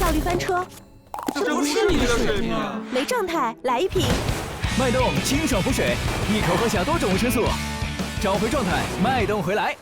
效率翻车。这不是你的水平啊！雷正太，来一瓶。脉动清爽补水，一口喝下多种维生素，找回状态，脉动回来。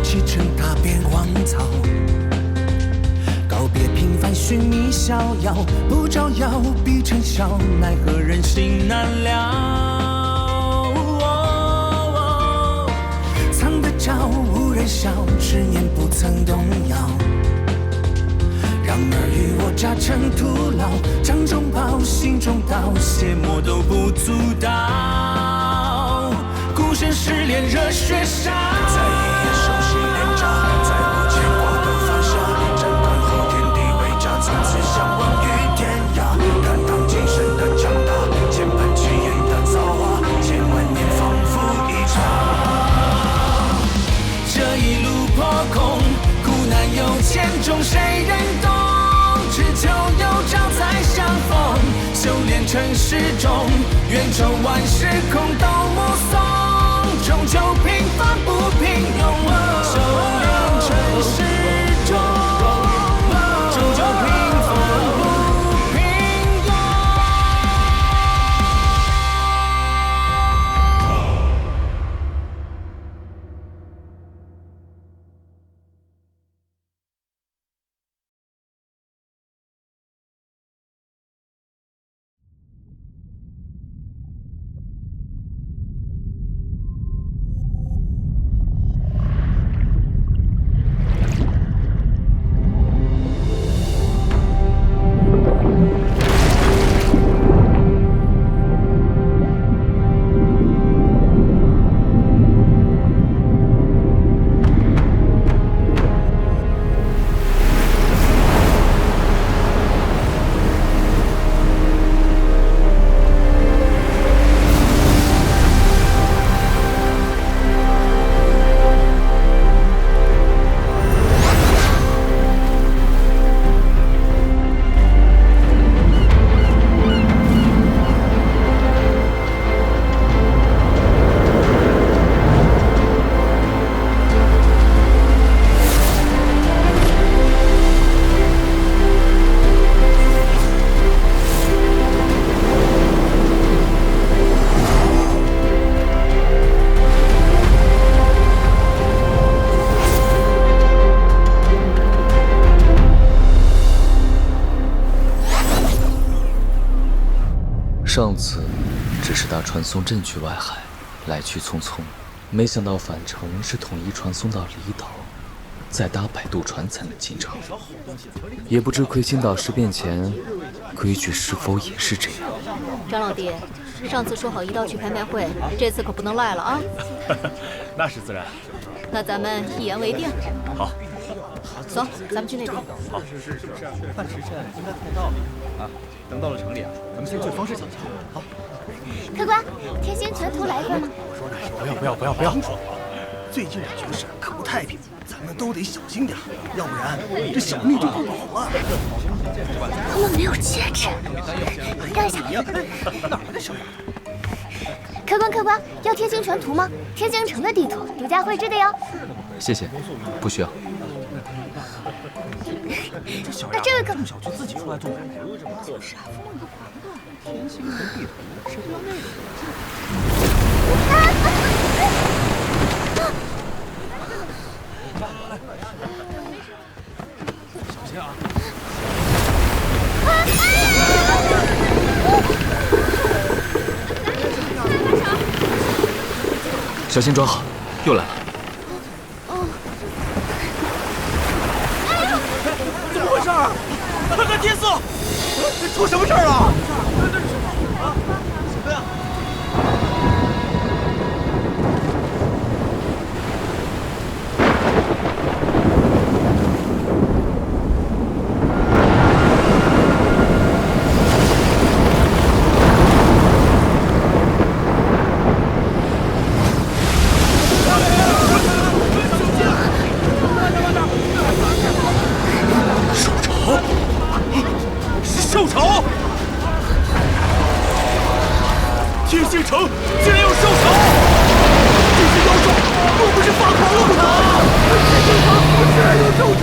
启程踏遍荒草，告别平凡，寻觅逍遥，不招摇必尘嚣，奈何人心难料。藏得着无人晓，执念不曾动摇，让尔虞我诈成徒劳，掌中宝，心中刀，邪魔都不足道。孤身失恋热血烧，在一夜熟悉脸颊，在无牵挂的放下，斩断后天地为家，从此相忘于天涯。看当今生的强大，千般奇艳的造化，千万年仿佛一场。这一路破空，苦难有千种，谁人懂？只求有朝再相逢，修炼成始终，愿周万事空都目送。终究平凡不平庸，修炼成始终，终究平凡不平庸。上次只是搭传送阵去外海，来去匆匆，没想到返程是统一传送到离岛，再搭摆渡船才能进城。也不知魁星岛事变前，规矩是否也是这样？张老弟，上次说好一道去拍卖会，这次可不能赖了啊！那是自然。那咱们一言为定。好。走，咱们去那边。好。半时辰应该快到了啊！等到了城里啊，咱们先去方氏脚下。好。客官，天星全图来过吗？不要！最近这局势可不太平，咱们都得小心点，要不然这小命就不保了。他们没有戒指，让一下。哪来的小丫头？客官，要天星全图吗？天星城的地图，独家绘制的哟。谢谢，不需要。那这位可小就自己出来做买卖，天星城地图，谁要那个？小心啊！小心抓好，又来了。万天色，出什么事儿了？什么呀？受潮！天星城竟然有兽潮！这些妖兽若不是发狂了不成？天星城居然有兽潮！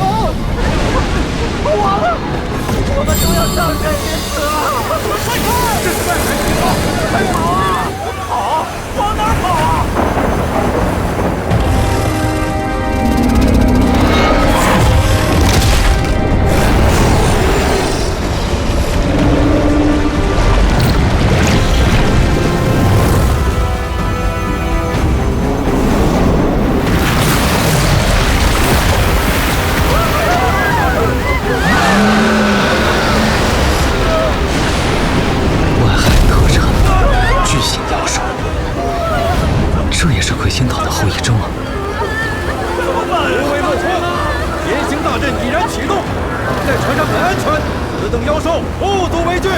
完了，我们都要葬身于此了！快看，这是外海巨兽！快跑啊！跑！往哪儿跑啊？这也是魁星岛的后遗症啊！怎么办？无为莫错，严刑大阵已然启动，在船上很安全，此等妖兽不足为惧。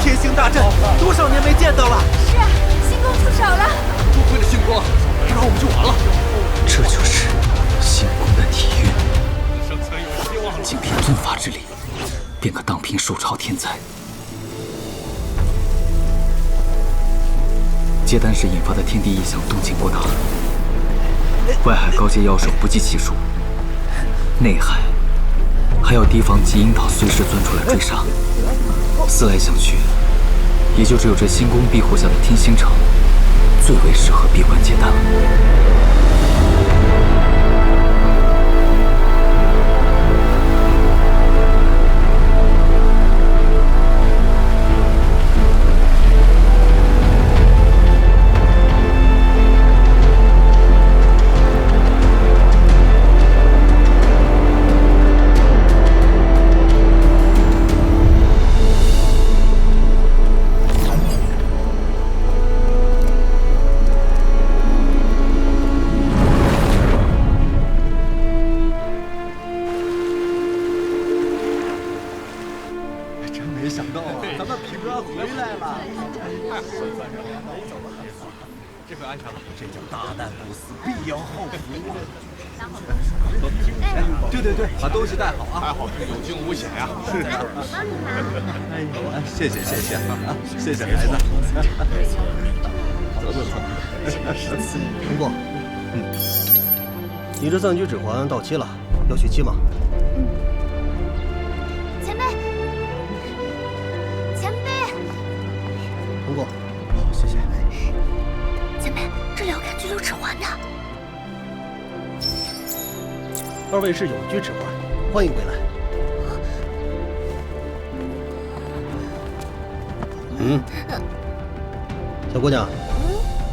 天星大阵多少年没见到了？是啊，星光出手了。多亏了星光，不然我们就完了。这就是星宫的体运，仅凭顿法之力，便可荡平手潮天灾。结丹时引发的天地异象动静过大，外海高阶妖兽不计其数，内海还要提防极阴岛随时钻出来追杀。思来想去，也就只有这星宫庇护下的天星城，最为适合闭关结丹了。这回安全了，这叫大难不死必有后福。对，把东西带好啊！还好有惊无险呀。是啊。哎呦，谢谢啊，谢谢孩子。走。通过。你这暂居指环到期了，要续期吗？前辈，通过。好，谢谢。前辈，这里要看居留指环的。2位是永居指环，欢迎归来。小姑娘，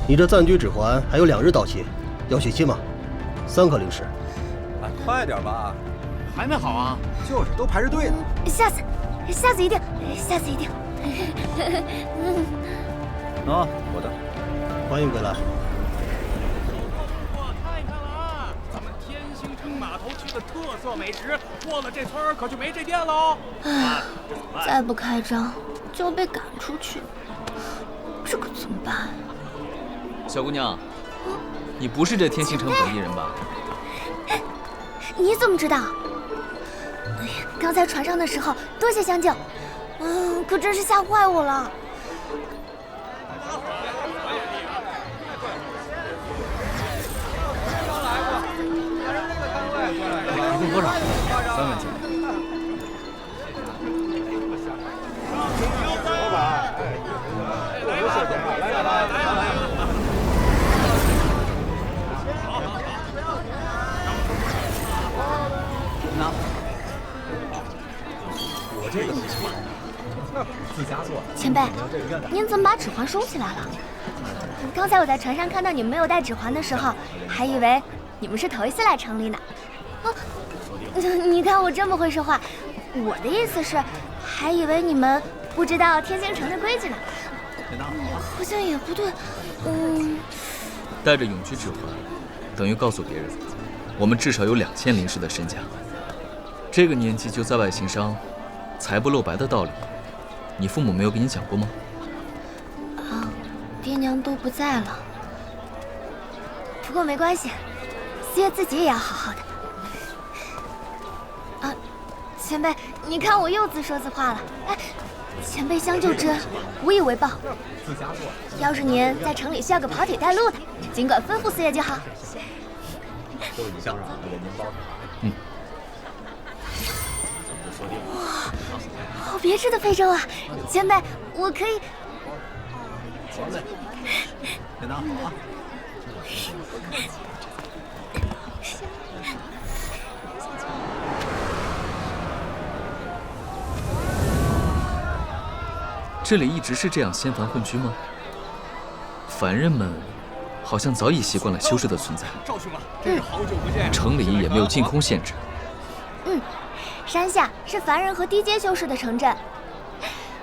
你这暂居指环还有2日到期，要续期吗？3颗灵石。快点吧，还没好啊？就是都排着队呢。下次一定。啊，我的，欢迎归来。看看了，咱们天星城码头区的特色美食，过了这村可就没这店喽。再不开张就要被赶出去，这可怎么办？小姑娘，你不是这天星城本地人吧？你怎么知道？哎呀，刚才船上的时候多谢相救，可真是吓坏我了。一共多少？3文钱。拿。我这个自家做的。前辈，您怎么把指环收起来了？刚才我在船上看到你们没有带指环的时候，还以为你们是头一次来城里呢。你看我这么会说话，我的意思是，还以为你们不知道天星城的规矩呢。好像也不对，带着永居指环，等于告诉别人，我们至少有2000灵石的身价。这个年纪就在外行商，财不露白的道理，你父母没有跟你讲过吗？爹娘都不在了。不过没关系，四爷自己也要好好的。前辈，你看我又自说自话了。前辈相救之恩，无以为报。要是您在城里需要个跑腿带路的，尽管吩咐四爷就好。都是你乡上的年包。哇，好别致的非洲啊！前辈，我可以。好嘞，先拿好啊。这里一直是这样仙凡混居吗？凡人们好像早已习惯了修士的存在。赵兄啊，真是好久不见。城里也没有禁空限制。山下是凡人和低阶修士的城镇。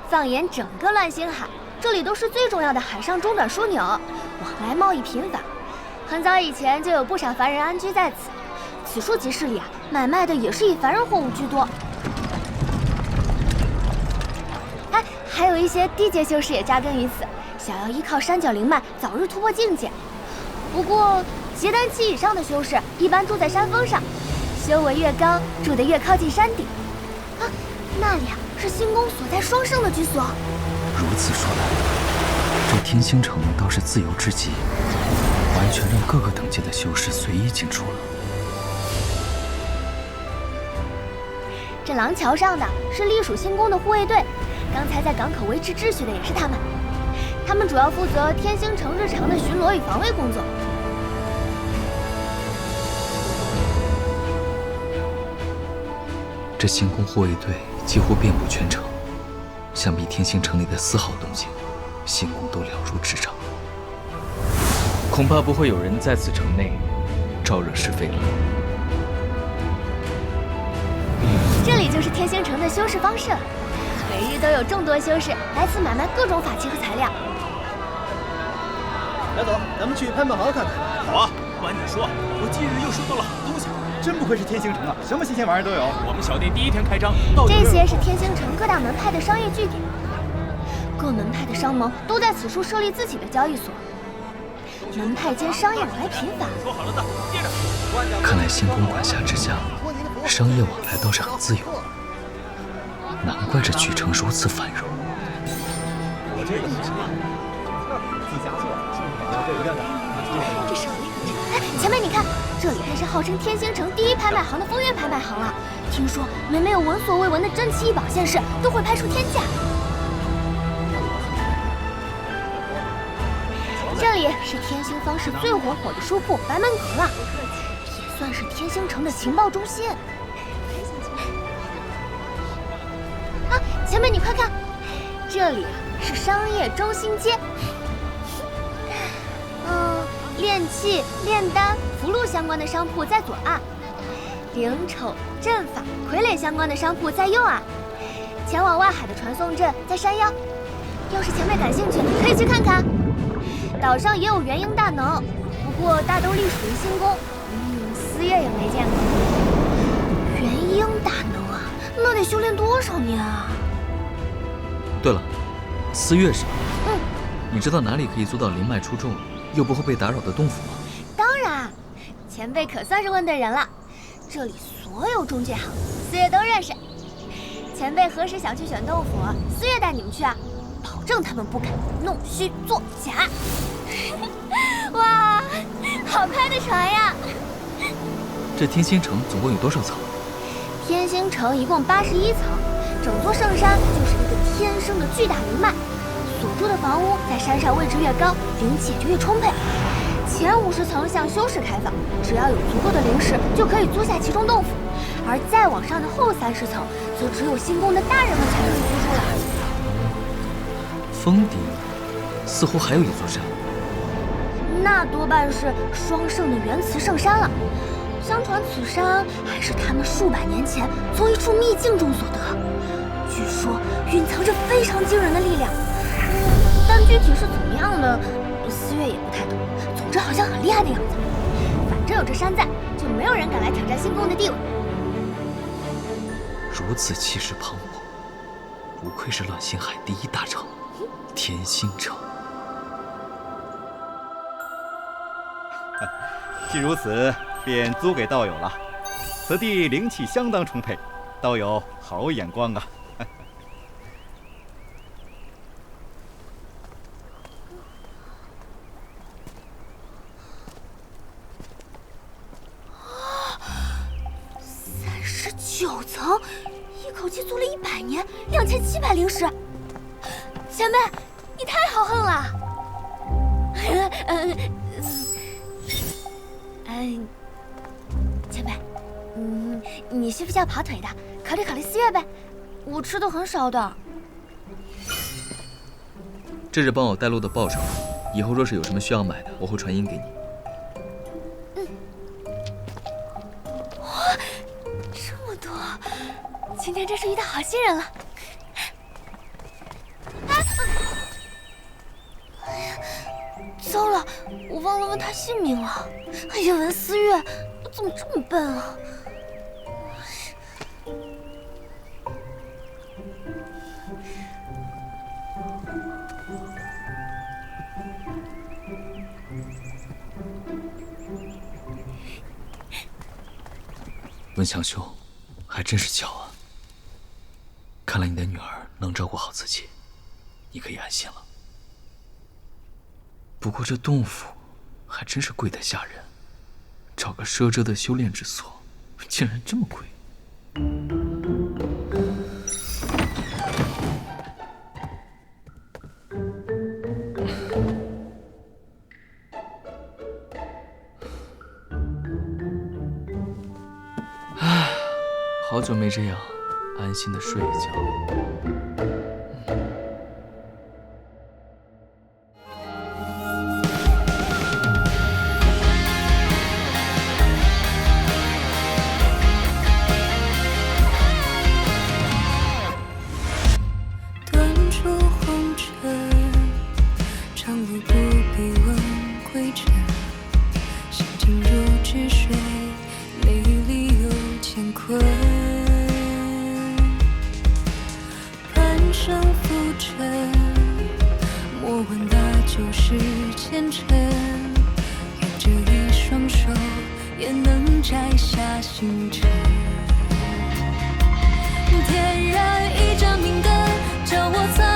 放眼整个乱星海，这里都是最重要的海上中转枢纽，往来贸易频繁。很早以前就有不少凡人安居在此。此处集市里买卖的也是以凡人货物居多。还有一些低阶修士也扎根于此，想要依靠山脚灵脉早日突破境界。不过，结丹期以上的修士一般住在山峰上，修为越高，住得越靠近山顶。那里是星宫所在双圣的居所。如此说来，这天星城倒是自由之极，完全让各个等级的修士随意进出了。这廊桥上的是隶属星宫的护卫队。刚才在港口维持秩序的也是他们，他们主要负责天星城日常的巡逻与防卫工作。这星宫护卫队几乎遍布全城，想必天星城里的丝毫动静，星宫都了如指掌。恐怕不会有人在此城内招惹是非了。这里就是天星城的修士方社。每日都有众多修士来此买卖各种法器和材料。来走，咱们去拍卖行看看。好啊，按你说，我近日又收到了好东西，真不愧是天星城啊，什么新鲜玩意都有。我们小店第一天开张，这些是天星城各大门派的商业据点，各门派的商盟都在此处设立自己的交易所，门派间商业往来频繁。说好了的，接着。看来星宫管辖之家，商业往来倒是很自由，难怪这巨城如此繁荣。前面你看，这里可是号称天星城第一拍卖行的风月拍卖行啊！听说每没有闻所未闻的珍奇异宝现世，都会拍出天价。这里是天星方市最火的书铺白门阁了，也算是天星城的情报中心。啊，前面你快看，这里是商业中心街。炼器、炼丹、符箓相关的商铺在左岸，灵丑、阵法、傀儡相关的商铺在右岸，前往外海的传送阵在山腰。要是前辈感兴趣，可以去看看。岛上也有元婴大能，不过大都隶属于星宫，思月也没见过。元婴大能啊，那得修炼多少年啊？对了，思月是？你知道哪里可以租到灵脉出众又不会被打扰的洞府吗？当然，前辈可算是问对人了。这里所有中介行，思月都认识。前辈何时想去选洞府，思月带你们去啊，保证他们不敢弄虚作假。哇，好快的船呀！这天星城总共有多少层？天星城一共81层，整座圣山就是一个天生的巨大灵脉。所住的房屋在山上位置越高，灵气也就越充沛。前50层向修士开放，只要有足够的灵石，就可以租下其中洞府；而再往上的后30层，则只有星宫的大人们才可以租出来。峰顶似乎还有一座山，那多半是双圣的元慈圣山了。相传此山还是他们数百年前从一处秘境中所得，据说蕴藏着非常惊人的力量。但具体是怎么样的，思月也不太懂。总之好像很厉害的样子。反正有这山在，就没有人敢来挑战星宫的地位。如此气势磅礴，不愧是乱星海第一大城——天星城。既如此，便租给道友了。此地灵气相当充沛，道友好眼光啊！39层，一口气租了100年，2700灵石。前辈，你太豪横了。前辈，你需不需要跑腿的？考虑考虑思月呗，我吃的很少的。这是帮我带路的报酬，以后若是有什么需要买的，我会传音给你。今天真是遇到好心人了。哎呀，糟了，我忘了问他姓名了。哎呀，文思月，我怎么这么笨啊？文强兄，还真是巧啊！看来你的女儿能照顾好自己，你可以安心了。不过这洞府还真是贵得吓人，找个奢遮的修炼之所，竟然这么贵。唉，好久没这样安心的睡一觉。断出红尘，长路不必问归程。心静如止水，美丽又乾坤。摘下星辰。点燃一盏明灯，叫我在